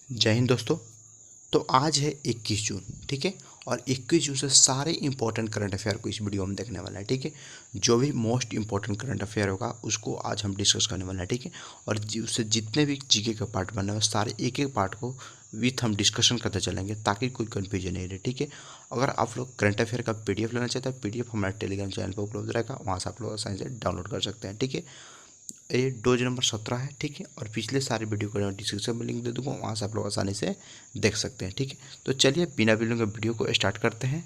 जय हिंद दोस्तों। तो आज है 21 जून, ठीक है। और 21 जून से सारे इंपॉर्टेंट करंट अफेयर को इस वीडियो में देखने वाला है, ठीक है। जो भी मोस्ट इंपॉर्टेंट करंट अफेयर होगा उसको आज हम डिस्कस करने वाला है, ठीक है। और उससे जितने भी जीके का पार्ट बनने हैं सारे एक एक पार्ट को विथ हम डिस्कशन करते चलेंगे ताकि कोई कन्फ्यूजन नहीं रहे, ठीक है। अगर आप लोग करंट अफेयर का पीडीएफ लेना चाहते हैं, पीडीएफ हमारे टेलीग्राम चैनल पर उपलब्ध रहेगा, वहाँ से आप लोग आसानी से डाउनलोड कर सकते हैं, ठीक है। ये डोज नंबर 17 है, ठीक है। और पिछले सारे वीडियो को डिस्क्रिप्शन में लिंक दे दूंगा, वहाँ से आप लोग आसानी से देख सकते हैं, ठीक है। तो चलिए बिना विलंब के वीडियो को स्टार्ट करते हैं।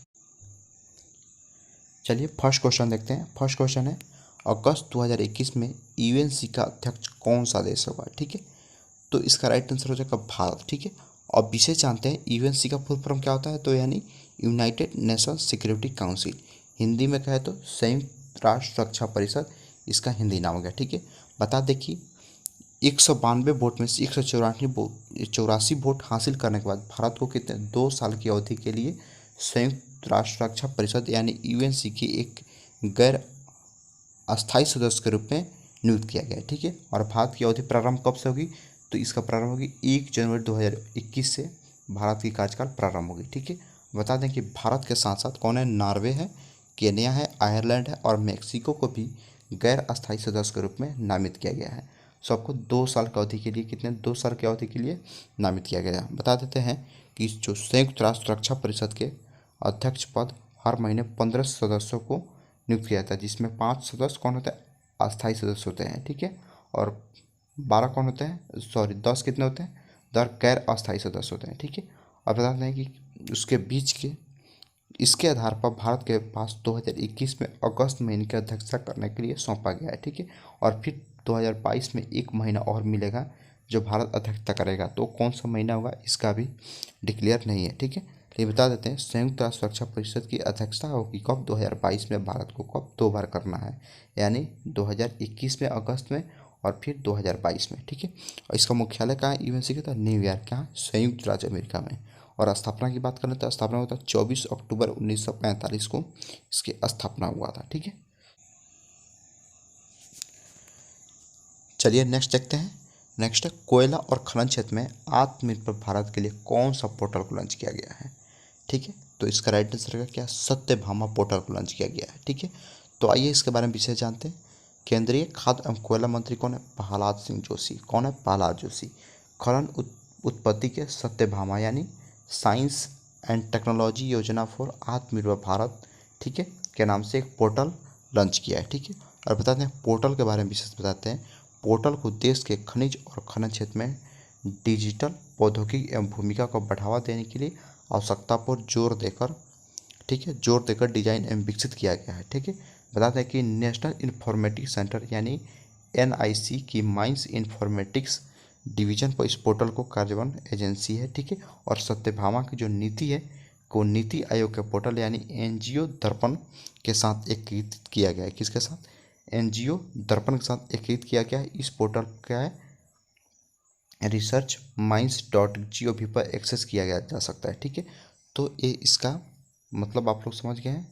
चलिए फर्स्ट क्वेश्चन देखते हैं। फर्स्ट क्वेश्चन है, अगस्त 2021 में यूएनसी का अध्यक्ष कौन सा देश होगा, ठीक है। तो इसका राइट आंसर हो जाएगा भारत, ठीक है। और विषय जानते हैं यूएनसी का फुल फॉर्म क्या होता है, तो यानी United nation security council, Hindi में कहे तो संयुक्त राष्ट्र सुरक्षा परिषद, इसका हिंदी नाम हो गया, ठीक है। बता दें कि 192 वोट में से 184 वोट हासिल करने के बाद भारत को कितने 2 साल की अवधि के लिए संयुक्त राष्ट्र सुरक्षा परिषद यानी यूएनसी की एक गैर अस्थायी सदस्य के रूप में नियुक्त किया गया है, ठीक है। और भारत की अवधि प्रारंभ कब से होगी, तो इसका प्रारंभ होगी 1 जनवरी 2021 से भारत की कार्यकाल प्रारंभ होगी, ठीक है। बता दें कि भारत के साथ साथ कौन है, नॉर्वे है, केन्या है, आयरलैंड है और मेक्सिको को भी गैर अस्थायी सदस्य के रूप में नामित किया गया है। सबको 2 साल की अवधि के लिए, कितने 2 साल की अवधि के लिए नामित किया गया है। बता देते हैं कि जो संयुक्त राष्ट्र सुरक्षा परिषद के अध्यक्ष पद हर महीने 15 सदस्यों को नियुक्त किया जाता है, जिसमें 5 सदस्य कौन होते हैं, अस्थायी सदस्य होते हैं, ठीक है। और 12 कौन होते हैं, सॉरी 10 कितने होते हैं, 10 गैर अस्थायी सदस्य होते हैं, ठीक है। और बता दें कि उसके बीच के इसके आधार पर भारत के पास 2021 में अगस्त महीने की अध्यक्षता करने के लिए सौंपा गया है, ठीक है। और फिर 2022 में 1 महीना और मिलेगा जो भारत अध्यक्षता करेगा, तो कौन सा महीना होगा इसका भी डिक्लेयर नहीं है, ठीक है। ये बता देते हैं संयुक्त राष्ट्र सुरक्षा परिषद की अध्यक्षता होगी कब, 2022 में। भारत को कब 2 बार करना है, यानी 2021 में अगस्त में और फिर 2022 में, ठीक है। और इसका मुख्यालय कहाँ है यूएनसी का, तो न्यूयॉर्क, कहाँ, संयुक्त राज्य अमेरिका में। और स्थापना की बात करें तो स्थापना हुआ था 24 अक्टूबर 1945 को इसकी स्थापना हुआ था, ठीक है। चलिए नेक्स्ट देखते हैं। नेक्स्ट है, कोयला और खनन क्षेत्र में आत्मनिर्भर भारत के लिए कौन सा पोर्टल को लॉन्च किया गया है, ठीक है। तो इसका राइट आंसर है क्या, सत्यभामा पोर्टल को लॉन्च किया गया है, ठीक है। तो आइए इसके बारे में विशेष जानते हैं। केंद्रीय खाद्य एवं कोयला मंत्री कौन है, प्रहलाद सिंह जोशी। कौन है, प्रहलाद जोशी। खनन उत्पत्ति के सत्यभामा यानी साइंस एंड टेक्नोलॉजी योजना फॉर आत्मनिर्भर भारत, ठीक है, के नाम से एक पोर्टल लॉन्च किया है, ठीक है। और बताते हैं पोर्टल के बारे में विशेष बताते हैं। पोर्टल को देश के खनिज और खनन क्षेत्र में डिजिटल प्रौद्योगिकी एवं भूमिका को बढ़ावा देने के लिए आवश्यकता पर जोर देकर, ठीक है, जोर देकर डिजाइन एवं विकसित किया गया है, ठीक है। बताते हैं कि नेशनल इंफॉर्मेटिक्स सेंटर यानी एनआईसी की माइंस इंफॉर्मेटिक्स डिवीजन पर इस पोर्टल को कार्यान्वयन एजेंसी है, ठीक है। और सत्यभामा की जो नीति है को नीति आयोग के पोर्टल यानी एनजीओ दर्पण के साथ एकीकृत किया गया है। किसके साथ, एनजीओ दर्पण के साथ एकीकृत किया गया है। इस पोर्टल क्या है, रिसर्च माइंस .gov पर एक्सेस किया गया जा सकता है, ठीक है। तो ये इसका मतलब आप लोग समझ गए हैं।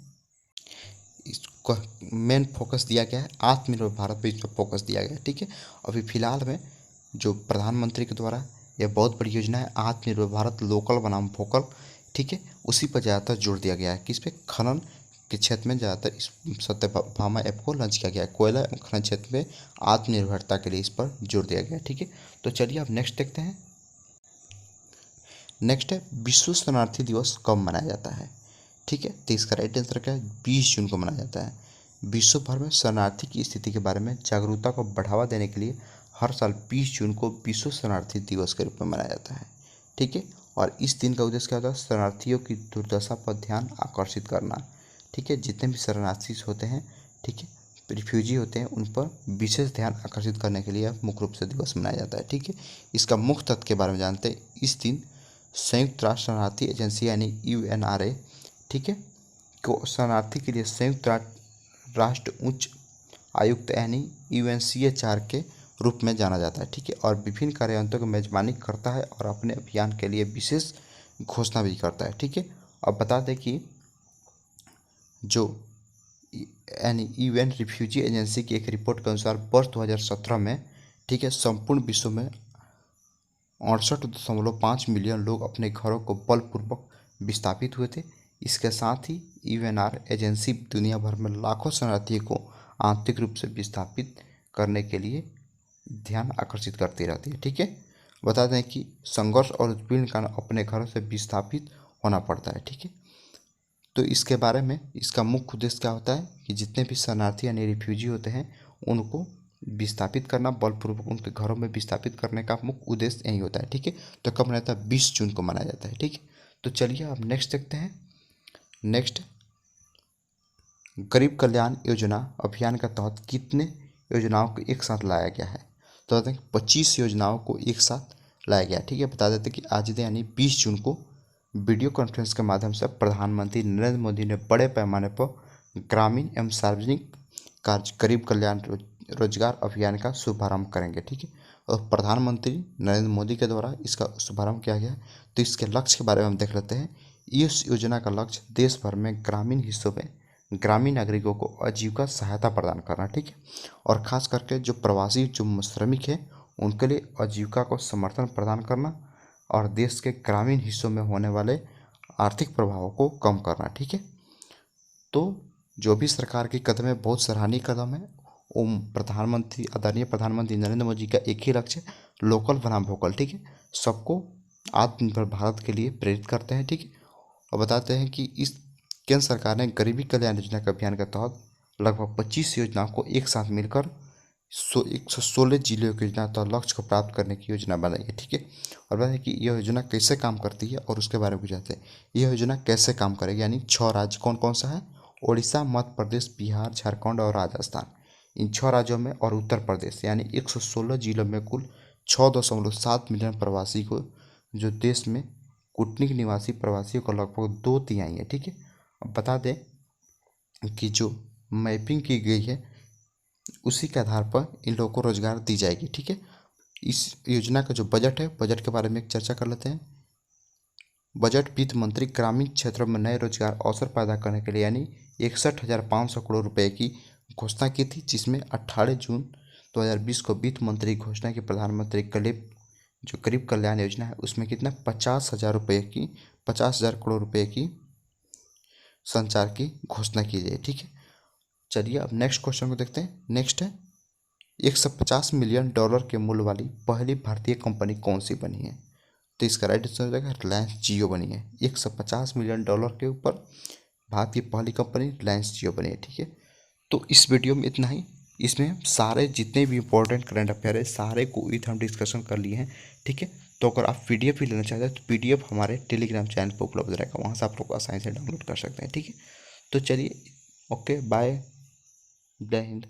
इसको मेन फोकस दिया गया है आत्मनिर्भर भारत पे, इस पर फोकस दिया गया है, ठीक है। अभी फिलहाल में जो प्रधानमंत्री के द्वारा यह बहुत बड़ी योजना है आत्मनिर्भर भारत लोकल बनाम वोकल, ठीक है, उसी पर ज़्यादातर जोर दिया गया है। किस पे, खनन के क्षेत्र में ज़्यादातर इस सत्यभामा ऐप को लॉन्च किया गया है। कोयला एवं खनन क्षेत्र में आत्मनिर्भरता के लिए इस पर जोर दिया गया है, ठीक है। तो चलिए अब नेक्स्ट देखते हैं। नेक्स्ट है, विश्व शरणार्थी दिवस कब मनाया जाता है, ठीक है। तो इसका राइट आंसर क्या है, 20 जून को मनाया जाता है। विश्व भर में शरणार्थी की स्थिति के बारे में जागरूकता को बढ़ावा देने के लिए हर साल 20 जून को विश्व शरणार्थी दिवस के रूप में मनाया जाता है, ठीक है। और इस दिन का उद्देश्य क्या होता है, शरणार्थियों की दुर्दशा पर ध्यान आकर्षित करना, ठीक है। जितने भी शरणार्थी होते हैं, ठीक है, रिफ्यूजी होते हैं, उन पर विशेष ध्यान आकर्षित करने के लिए मुख्य रूप से दिवस मनाया जाता है, ठीक है। इसका मुख्य तथ्य के बारे में जानते हैं। इस दिन संयुक्त राष्ट्र शरणार्थी एजेंसी यानी यूएनआरए, ठीक है, को शरणार्थी के लिए संयुक्त राष्ट्र उच्च आयुक्त यानी यूएनसीएचआर के रूप में जाना जाता है, ठीक है। और विभिन्न कार्यान्वयनों की मेजबानी करता है और अपने अभियान के लिए विशेष घोषणा भी करता है, ठीक है। अब बता दें कि जो यानी यूएन रिफ्यूजी एजेंसी की एक रिपोर्ट के अनुसार वर्ष 2017 में, ठीक है, संपूर्ण विश्व में 68.5 मिलियन लोग अपने घरों को बलपूर्वक विस्थापित हुए थे। इसके साथ ही यूएनआर एजेंसी दुनिया भर में लाखों शरणार्थियों को आंतरिक रूप से विस्थापित करने के लिए ध्यान आकर्षित करती रहती है। ठीक है, बता दें कि संघर्ष और उत्पीड़न के कारण अपने घरों से विस्थापित होना पड़ता है। ठीक है, तो इसके बारे में इसका मुख्य उद्देश्य क्या होता है कि जितने भी शरणार्थी यानी रिफ्यूजी होते हैं उनको विस्थापित करना, बलपूर्वक उनके घरों में विस्थापित करने का मुख्य उद्देश्य यही होता है। ठीक है, तो कब मनाया जाता है? 20 जून को मनाया जाता है। ठीक है, तो चलिए अब नेक्स्ट देखते हैं। नेक्स्ट, गरीब कल्याण योजना अभियान के तहत कितने योजनाओं को एक साथ लाया गया है? तो बताते हैं 25 योजनाओं को एक साथ लाया गया। ठीक है, बता देते हैं कि आज दिन यानी 20 जून को वीडियो कॉन्फ्रेंस के माध्यम से प्रधानमंत्री नरेंद्र मोदी ने बड़े पैमाने पर ग्रामीण एवं सार्वजनिक कार्य गरीब कल्याण रोजगार अभियान का शुभारंभ करेंगे। ठीक है, और प्रधानमंत्री नरेंद्र मोदी के द्वारा इसका शुभारंभ किया गया है। तो इसके लक्ष्य के बारे में हम देख लेते हैं। इस योजना का लक्ष्य देश भर में ग्रामीण हिस्सों में ग्रामीण नागरिकों को आजीविका सहायता प्रदान करना। ठीक है, और खास करके जो प्रवासी जो श्रमिक हैं उनके लिए आजीविका को समर्थन प्रदान करना और देश के ग्रामीण हिस्सों में होने वाले आर्थिक प्रभावों को कम करना। ठीक है, तो जो भी सरकार के कदम है बहुत सराहनीय कदम है। प्रधानमंत्री आदरणीय प्रधानमंत्री नरेंद्र मोदी का एक ही लक्ष्य है, लोकल बनाम वोकल। ठीक है, सबको आत्मनिर्भर भारत के लिए प्रेरित करते हैं। ठीक है, और बताते हैं कि इस केंद्र सरकार ने गरीबी कल्याण योजना के अभियान के तहत लगभग 25 योजनाओं को एक साथ मिलकर 116 जिलों की योजना तथा लक्ष्य को प्राप्त करने की योजना बनाई है। ठीक है, और बताएं कि यह योजना कैसे काम करती है और उसके बारे में जानते हैं। यह योजना कैसे काम करेगी, यानी 6 राज्य कौन कौन सा है? उड़ीसा, मध्य प्रदेश, बिहार, झारखंड और राजस्थान। इन 6 राज्यों में और उत्तर प्रदेश यानी 116 जिलों में कुल 6.7 मिलियन प्रवासी को, जो देश में कूटनीतिक निवासी प्रवासियों का लगभग 2/3 है। ठीक है, अब बता दें कि जो मैपिंग की गई है उसी के आधार पर इन लोगों को रोजगार दी जाएगी। ठीक है, इस योजना का जो बजट है, बजट के बारे में एक चर्चा कर लेते हैं। बजट वित्त मंत्री ग्रामीण क्षेत्रों में नए रोजगार अवसर पैदा करने के लिए यानी 61,500 करोड़ रुपए की घोषणा की थी, जिसमें 18 जून 2020 को वित्त मंत्री की घोषणा की प्रधानमंत्री गरीब कल्याण योजना है उसमें कितना 50,000 करोड़ रुपए की संचार की घोषणा की गई। ठीक है, चलिए अब नेक्स्ट क्वेश्चन को देखते हैं। नेक्स्ट है $150 मिलियन के मूल्य वाली पहली भारतीय कंपनी कौन सी बनी है? तो इसका राइट आंसर हो जाएगा रिलायंस जियो बनी है। $150 मिलियन के ऊपर भारत की पहली कंपनी रिलायंस जियो बनी है। ठीक है, तो इस वीडियो में इतना ही। इसमें सारे जितने भी इंपॉर्टेंट करंट अफेयर है सारे को विथ हम डिस्कशन कर लिए हैं। ठीक है, तो अगर आप PDF भी लेना चाहते हैं तो PDF हमारे टेलीग्राम चैनल पर उपलब्ध रहेगा, वहाँ से आप लोग आसानी से डाउनलोड कर सकते हैं। ठीक है, तो चलिए ओके बाय, जय हिंद।